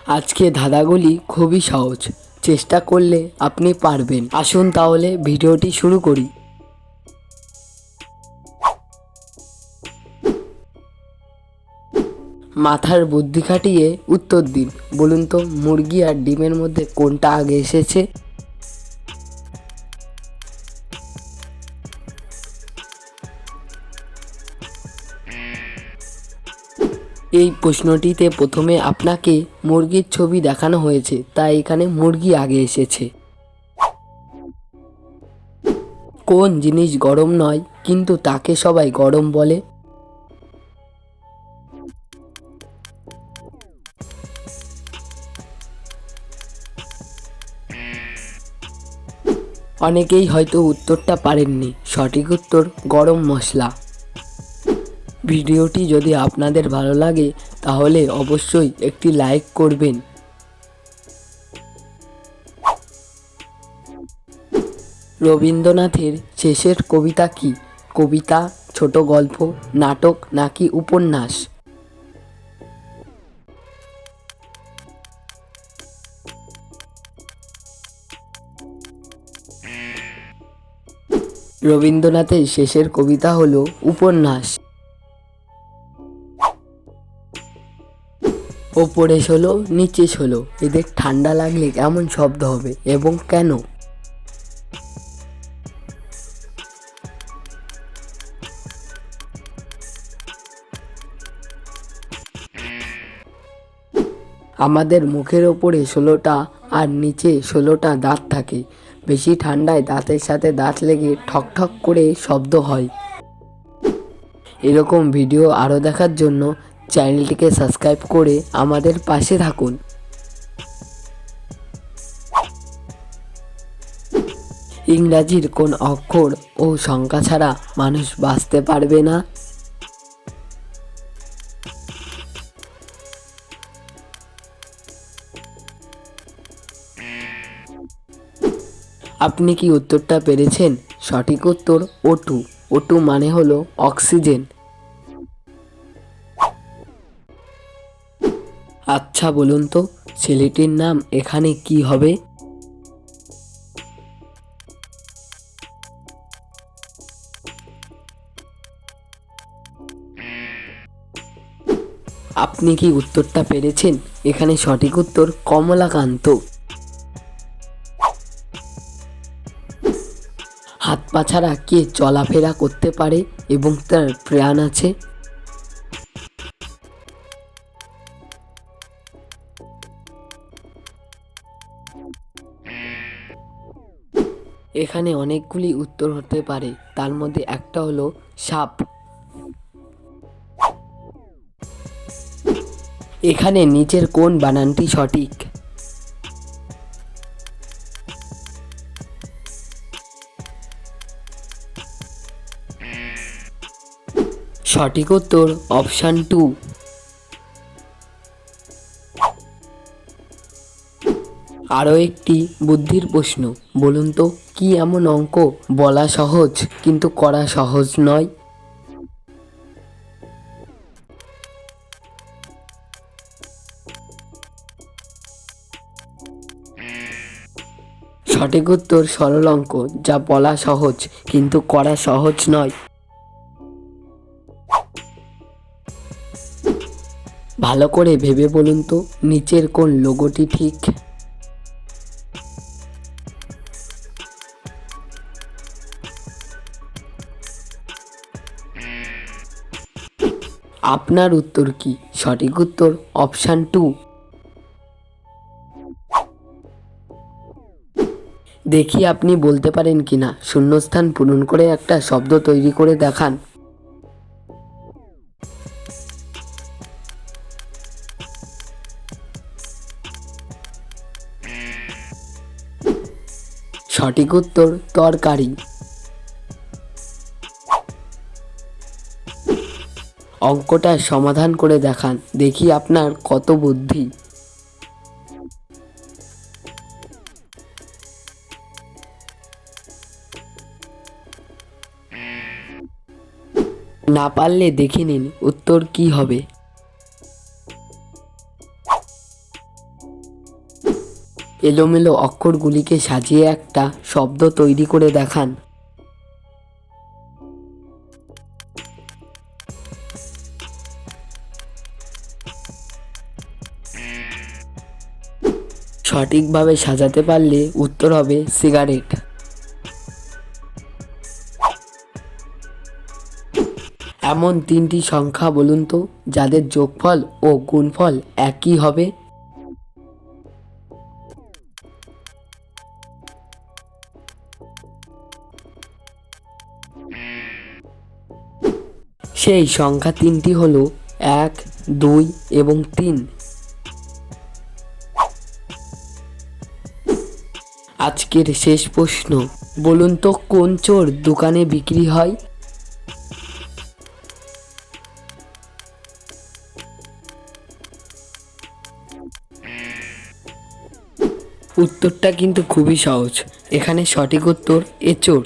আজকে ধাঁধাগুলি খুবই সহজ, চেষ্টা করলে আপনি পারবেন। আসুন তাহলে ভিডিওটি শুরু করি। মাথার বুদ্ধি খাটিয়ে উত্তর দিন। বলুন তো, মুরগি আর ডিমের মধ্যে কোনটা আগে এসেছে? এই প্রশ্নটিতে প্রথমে আপনাকে মুরগির ছবি দেখানো হয়েছে, তাই এখানে মুরগি আগে এসেছে। কোন জিনিস গরম নয় কিন্তু তাকে সবাই গরম বলে? অনেকেই হয়তো উত্তরটা পারেননি। সঠিক উত্তর গরম মশলা। ভিডিওটি যদি আপনাদের ভালো লাগে তাহলে অবশ্যই একটি লাইক করবেন। রবীন্দ্রনাথের শেষের কবিতা কি? কবিতা, ছোট গল্প, নাটক নাকি উপন্যাস? রবীন্দ্রনাথের শেষের কবিতা হলো উপন্যাস। ওপরে ষোলো নিচে ষোলো, এদের ঠান্ডা লাগলে কেমন শব্দ হবে এবং কেন? আমাদের মুখের ওপরে 16টা আর নিচে 16টা দাঁত থাকে। বেশি ঠান্ডায় দাঁতের সাথে দাঁত লেগে ঠক ঠক করে শব্দ হয়। এরকম ভিডিও আরও দেখার জন্য চ্যানেলটিকে সাবস্ক্রাইব করে আমাদের পাশে থাকুন। ইংরাজির কোন অক্ষর ও সংখ্যা ছাড়া মানুষ বাঁচতে পারবে না? আপনি কি উত্তরটা পেরেছেন? সঠিক উত্তর O2। O2 মানে হলো অক্সিজেন। আচ্ছা বলুন তো, ছেলেটির নাম এখানে কি হবে? আপনি কি উত্তরটা পেরেছেন? এখানে সঠিক উত্তর কমলাকান্ত। হাত পা ছাড়া কে চলাফেরা করতে পারে এবং তার প্রাণ আছে? এখানে অনেকগুলি উত্তর হতে পারে, তার মধ্যে একটা হলো সাপ। এখানে নিচের কোন বানানটি সঠিক? সঠিক উত্তর অপশান 2। আরও একটি বুদ্ধির প্রশ্ন। বলুন তো, কি এমন অঙ্ক বলা সহজ কিন্তু করা সহজ নয়? সঠিক উত্তর সরল অঙ্ক, যা বলা সহজ কিন্তু করা সহজ নয়। ভালো করে ভেবে বলুন তো, নিচের কোন লোগোটি ঠিক? আপনার উত্তর কি? সঠিক উত্তর অপশান 2। দেখি আপনি বলতে পারেন কিনা। শূন্যস্থান পূরণ করে একটা শব্দ তৈরি করে দেখান। সঠিক উত্তর তরকারি। অঙ্কটা সমাধান করে দেখান, দেখি আপনার কত বুদ্ধি। না পারলে দেখে নিন উত্তর কি হবে। এলোমেলো অক্ষরগুলিকে সাজিয়ে একটা শব্দ তৈরি করে দেখান। সঠিকভাবে সাজাতে পারলে উত্তর হবে সিগারেট। এমন তিনটি সংখ্যা বলুন তো যাদের যোগফল ও গুণফল একই হবে। সেই সংখ্যা তিনটি হলো 1, 2 এবং 3। আজকের শেষ প্রশ্ন, বলুন তো কোন চোর দোকানে বিক্রি হয়? উত্তরটা কিন্তু খুবই সহজ, এখানে সঠিক উত্তর এচোর।